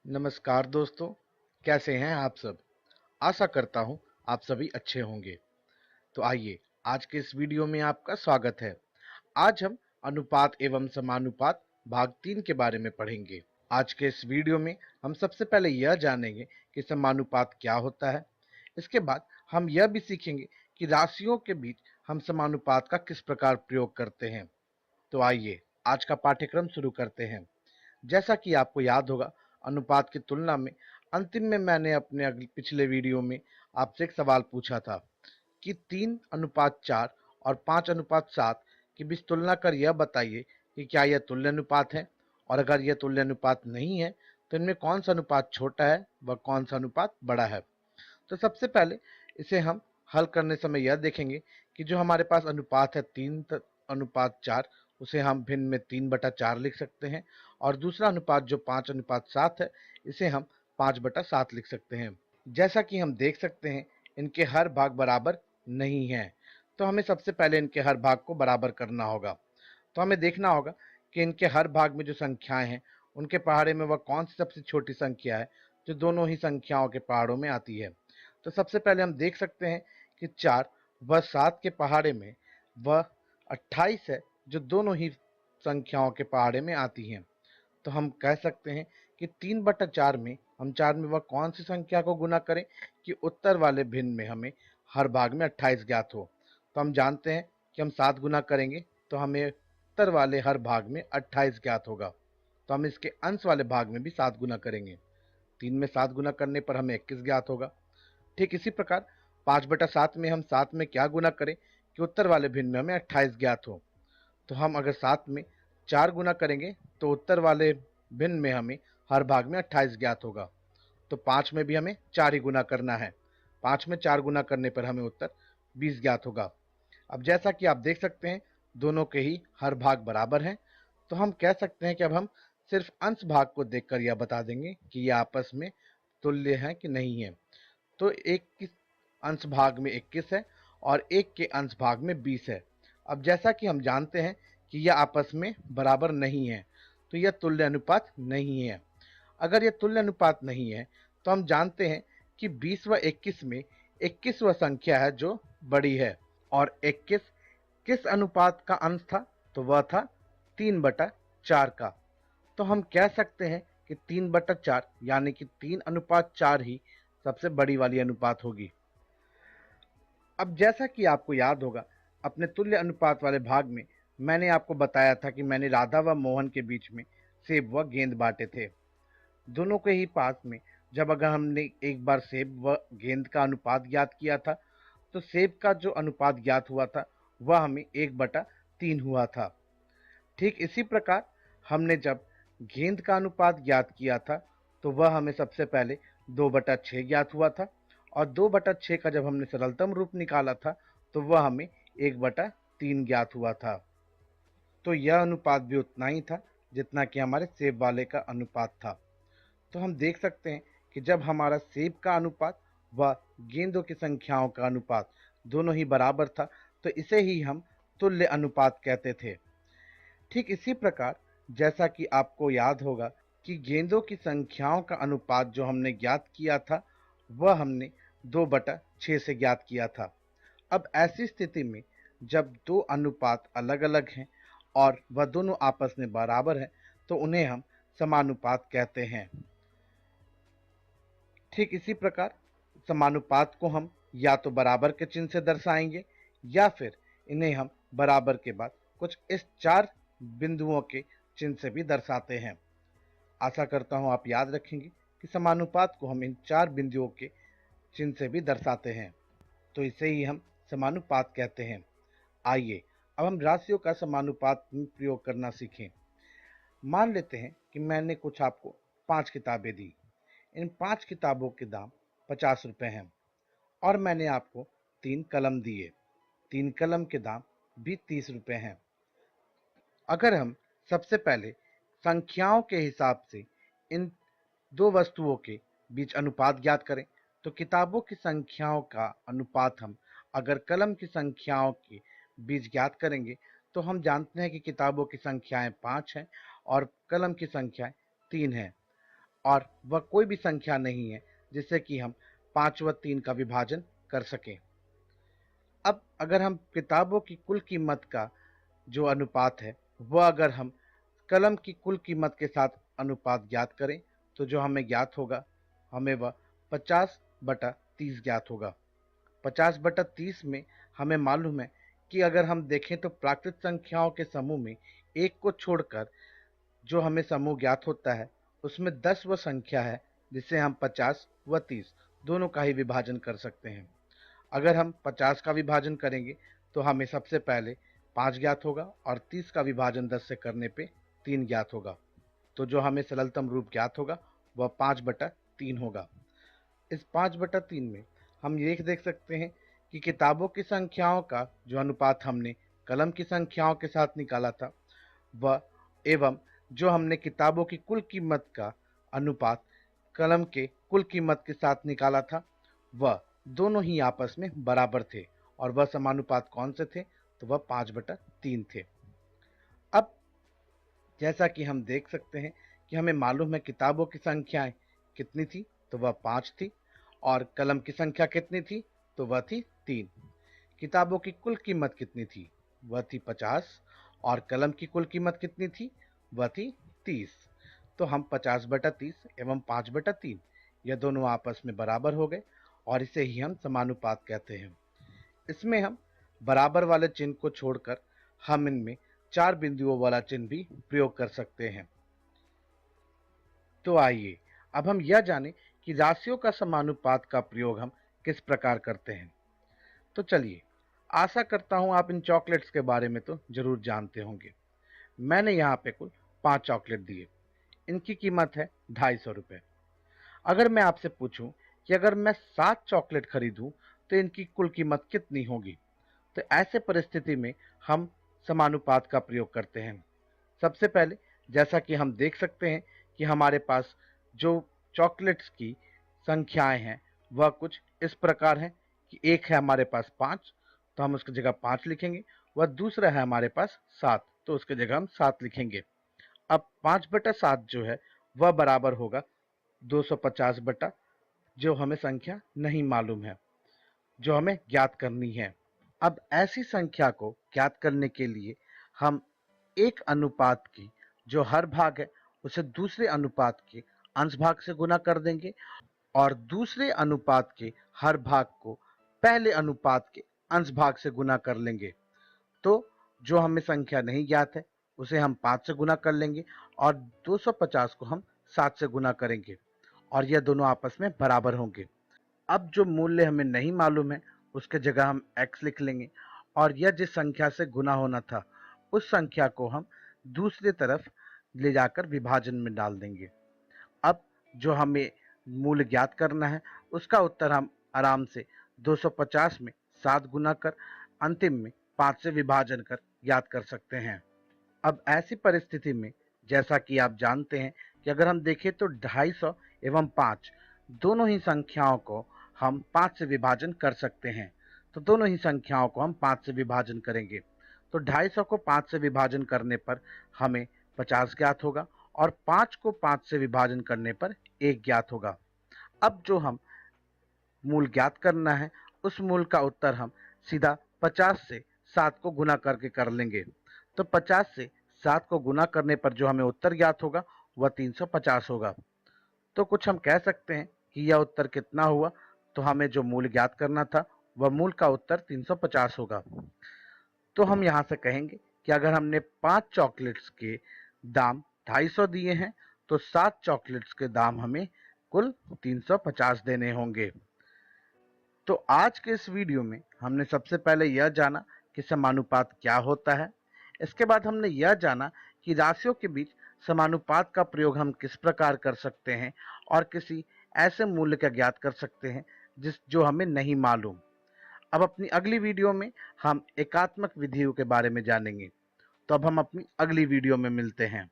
नमस्कार दोस्तों, कैसे हैं आप सब? आशा करता हूँ आप सभी अच्छे होंगे। तो आइए, आज के इस वीडियो में आपका स्वागत है। आज हम अनुपात एवं समानुपात भाग 3 के बारे में पढ़ेंगे। आज के इस वीडियो में हम सबसे पहले यह जानेंगे कि समानुपात क्या होता है। इसके बाद हम यह भी सीखेंगे कि राशियों के बीच हम समानुपात का किस प्रकार प्रयोग करते हैं। तो आइए, आज का पाठ्यक्रम शुरू करते हैं। जैसा कि आपको याद होगा, अनुपात की तुलना में अंतिम में मैंने अपने पिछले वीडियो में आपसे एक सवाल पूछा था कि 3:4 और 5:7 के बीच तुलना कर यह बताइए कि क्या यह तुल्य अनुपात है, और अगर यह तुल्य अनुपात नहीं है तो इनमें कौन सा अनुपात छोटा है व कौन सा अनुपात बड़ा है। तो सबसे पहले इसे हम हल करने समय यह देखेंगे कि जो हमारे पास अनुपात है 3:4, उसे हम भिन्न में 3/4 लिख सकते हैं, और दूसरा अनुपात जो 5:7 है, इसे हम 5/7 लिख सकते हैं। जैसा कि हम देख सकते हैं, इनके हर भाग बराबर नहीं हैं, तो हमें सबसे पहले इनके हर भाग को बराबर करना होगा। तो हमें देखना होगा कि इनके हर भाग में जो संख्याएं हैं, उनके पहाड़े में वह कौन सी सबसे छोटी संख्या है जो दोनों ही संख्याओं के पहाड़ों में आती है। तो सबसे पहले हम देख सकते हैं कि 4 व 7 के पहाड़े में वह 28 है जो दोनों ही संख्याओं के पहाड़े में आती हैं। तो हम कह सकते हैं कि 3/4 में हम 4 में वह कौन सी संख्या को गुना करें कि उत्तर वाले भिन्न में हमें हर भाग में 28 ज्ञात हो। तो हम जानते हैं कि हम 7 गुना करेंगे तो हमें उत्तर वाले हर भाग में 28 ज्ञात होगा। तो हम इसके अंश वाले भाग में भी 7 गुना करेंगे। 3 में 7 गुना करने पर हमें 21 ज्ञात होगा। ठीक इसी प्रकार 5/7 में हम 7 में क्या गुना करें कि उत्तर वाले भिन्न में हमें 28 ज्ञात हो। तो हम अगर 7 में 4 गुना करेंगे तो उत्तर वाले भिन्न में हमें हर भाग में 28 ज्ञात होगा। तो 5 में भी हमें 4 ही गुना करना है। 5 में 4 गुना करने पर हमें उत्तर 20 ज्ञात होगा। अब जैसा कि आप देख सकते हैं, दोनों के ही हर भाग बराबर हैं, तो हम कह सकते हैं कि अब हम सिर्फ अंश भाग को देखकर यह बता देंगे कि ये आपस में तुल्य हैं कि नहीं है। तो एक के अंश भाग में 21 है और एक के अंश भाग में 20 है। अब जैसा कि हम जानते हैं कि यह आपस में बराबर नहीं है, तो यह तुल्य अनुपात नहीं है। अगर यह तुल्य अनुपात नहीं है तो हम जानते हैं कि 20 व 21 में 21 वह संख्या है जो बड़ी है, और 21 किस अनुपात का अंश था, तो वह था 3/4 का। तो हम कह सकते हैं कि 3/4 यानी कि 3:4 ही सबसे बड़ी वाली अनुपात होगी। अब जैसा कि आपको याद होगा, अपने तुल्य अनुपात वाले भाग में मैंने आपको बताया था कि मैंने राधा व मोहन के बीच में सेब व गेंद बांटे थे। दोनों के ही पास में जब अगर हमने एक बार सेब व गेंद का अनुपात ज्ञात किया था, तो सेब का जो अनुपात ज्ञात हुआ था वह हमें 1/3 हुआ था। ठीक इसी प्रकार हमने जब गेंद का अनुपात ज्ञात किया था तो वह हमें सबसे पहले 2/6 ज्ञात हुआ था, और 2/6 का जब हमने सरलतम रूप निकाला था तो वह हमें 1/3 ज्ञात हुआ था। तो यह अनुपात भी उतना ही था जितना कि हमारे सेब वाले का अनुपात था। तो हम देख सकते हैं कि जब हमारा सेब का अनुपात व गेंदों की संख्याओं का अनुपात दोनों ही बराबर था, तो इसे ही हम तुल्य अनुपात कहते थे। ठीक इसी प्रकार जैसा कि आपको याद होगा कि गेंदों की संख्याओं का अनुपात जो हमने ज्ञात किया था वह हमने 2/6 से ज्ञात किया था। अब ऐसी स्थिति में जब दो अनुपात अलग अलग हैं और वह दोनों आपस में बराबर हैं, तो उन्हें हम समानुपात कहते हैं। ठीक इसी प्रकार समानुपात को हम या तो बराबर के चिन्ह से दर्शाएंगे, या फिर इन्हें हम बराबर के बाद कुछ इस 4 बिंदुओं के चिन्ह से भी दर्शाते हैं। आशा करता हूं आप याद रखेंगे कि समानुपात को हम इन 4 बिंदुओं के चिन्ह से भी दर्शाते हैं, तो इसे ही हम समानुपात कहते हैं। आइए अब हम राशियों का समानुपात में प्रयोग करना सीखें। मान लेते हैं कि मैंने कुछ आपको 5 किताबें दी। इन 5 किताबों के दाम 50 रुपये हैं, और मैंने आपको 3 कलम दिए। 3 कलम के दाम भी 30 रुपये हैं। अगर हम सबसे पहले संख्याओं के हिसाब से इन दो वस्तुओं के बीच अनुपात ज्ञात करें, तो किताबों की संख्याओं का अनुपात हम अगर कलम की संख्याओं के बीच ज्ञात करेंगे, तो हम जानते हैं कि किताबों की संख्याएं 5 हैं और कलम की संख्याएं 3 हैं। और वह कोई भी संख्या नहीं है जिससे कि हम 5 व 3 का विभाजन कर सकें। अब अगर हम किताबों की कुल कीमत का जो अनुपात है वह अगर हम कलम की कुल कीमत के साथ अनुपात ज्ञात करें तो जो हमें ज्ञात होगा, हमें वह 50/30 ज्ञात होगा। 50/30 में हमें मालूम है कि अगर हम देखें तो प्राकृत संख्याओं के समूह में एक को छोड़कर जो हमें समूह ज्ञात होता है उसमें 10 वह संख्या है जिससे हम 50 व 30 दोनों का ही विभाजन कर सकते हैं। अगर हम 50 का विभाजन करेंगे तो हमें सबसे पहले 5 ज्ञात होगा और 30 का विभाजन 10 से करने पे 3 ज्ञात होगा। तो जो हमें सरलतम रूप ज्ञात होगा वह 5/3 होगा। इस 5/3 में हम ये देख सकते हैं कि किताबों की संख्याओं का जो अनुपात हमने कलम की संख्याओं के साथ निकाला था वह एवं जो हमने किताबों की कुल कीमत का अनुपात कलम के कुल कीमत के साथ निकाला था वह दोनों ही आपस में बराबर थे और वह समानुपात कौन से थे, तो वह 5/3 थे। अब जैसा कि हम देख सकते हैं कि हमें मालूम है किताबों की संख्याएं कितनी थी, तो वह 5 थी और कलम की संख्या कितनी थी, तो वह थी 3। किताबों की कुल कीमत कितनी थी, वह थी 50 और कलम की कुल कीमत कितनी थी, वह थी 30। तो हम 50/30 एवं 5/3 यह दोनों आपस में बराबर हो गए और इसे ही हम समानुपात कहते हैं। इसमें हम बराबर वाले चिन्ह को छोड़कर हम इनमें 4 बिंदुओं वाला चिन्ह भी प्रयोग कर सकते हैं। तो आइए अब हम यह जानें कि राशियों का समानुपात का प्रयोग हम किस प्रकार करते हैं। तो चलिए, आशा करता हूं आप इन चॉकलेट्स के बारे में तो जरूर जानते होंगे। मैंने यहाँ पे कुल 5 चॉकलेट दिए। इनकी कीमत है 250 रुपये। अगर मैं आपसे पूछूं कि अगर मैं 7 चॉकलेट खरीदूं तो इनकी कुल कीमत कितनी होगी, तो ऐसे परिस्थिति में हम समानुपात का प्रयोग करते हैं। सबसे पहले जैसा कि हम देख सकते हैं कि हमारे पास जो चॉकलेट्स की संख्याएं हैं वह कुछ इस प्रकार हैं कि एक है हमारे पास 5, तो हम उसकी जगह 5 लिखेंगे। वह दूसरा है हमारे पास 7, तो उसकी जगह हम 7 लिखेंगे। अब 5/7 जो है वह बराबर होगा 250 बटा जो हमें संख्या नहीं मालूम है, जो हमें ज्ञात करनी है। अब ऐसी संख्या को ज्ञात करने के लिए हम एक अनुपात की जो हर भाग है उसे दूसरे अनुपात के अंश भाग से गुना कर देंगे और दूसरे अनुपात के हर भाग को पहले अनुपात के अंश भाग से गुना कर लेंगे। तो जो हमें संख्या नहीं ज्ञात है उसे हम 5 से गुना कर लेंगे और 250 को हम 7 से गुना करेंगे और यह दोनों आपस में बराबर होंगे। अब जो मूल्य हमें नहीं मालूम है उसके जगह हम x लिख लेंगे और यह जिस संख्या से गुना होना था उस संख्या को हम दूसरी तरफ ले जाकर विभाजन में डाल देंगे। अब जो हमें मूल्य ज्ञात करना है उसका उत्तर हम आराम से 250 में 7 गुना कर अंतिम में 5 से विभाजन कर ज्ञात कर सकते हैं। अब ऐसी परिस्थिति में जैसा कि आप जानते हैं कि अगर हम देखें तो 250 एवं 5 दोनों ही संख्याओं को हम 5 से विभाजन कर सकते हैं। तो दोनों ही संख्याओं को हम 5 से विभाजन करेंगे। तो 250 को 5 से विभाजन करने पर हमें 50 ज्ञात होगा और 5 को 5 से विभाजन करने पर 1 ज्ञात होगा। अब जो हम मूल ज्ञात करना है उस मूल का उत्तर हम सीधा 50 से 7 को गुना करके कर लेंगे। तो 50 से 7 को गुना करने पर जो हमें उत्तर ज्ञात होगा वह 350 होगा। तो कुछ हम कह सकते हैं कि यह उत्तर कितना हुआ, तो हमें जो मूल ज्ञात करना था वह मूल का उत्तर 350 होगा। तो हम यहाँ से कहेंगे कि अगर हमने 5 चॉकलेट्स के दाम 250 दिए हैं तो 7 चॉकलेट्स के दाम हमें कुल 350 देने होंगे। तो आज के इस वीडियो में हमने सबसे पहले यह जाना कि समानुपात क्या होता है। इसके बाद हमने यह जाना कि राशियों के बीच समानुपात का प्रयोग हम किस प्रकार कर सकते हैं और किसी ऐसे मूल्य का ज्ञात कर सकते हैं जो हमें नहीं मालूम। अब अपनी अगली वीडियो में हम एकात्मक विधियों के बारे में जानेंगे। तो अब हम अपनी अगली वीडियो में मिलते हैं।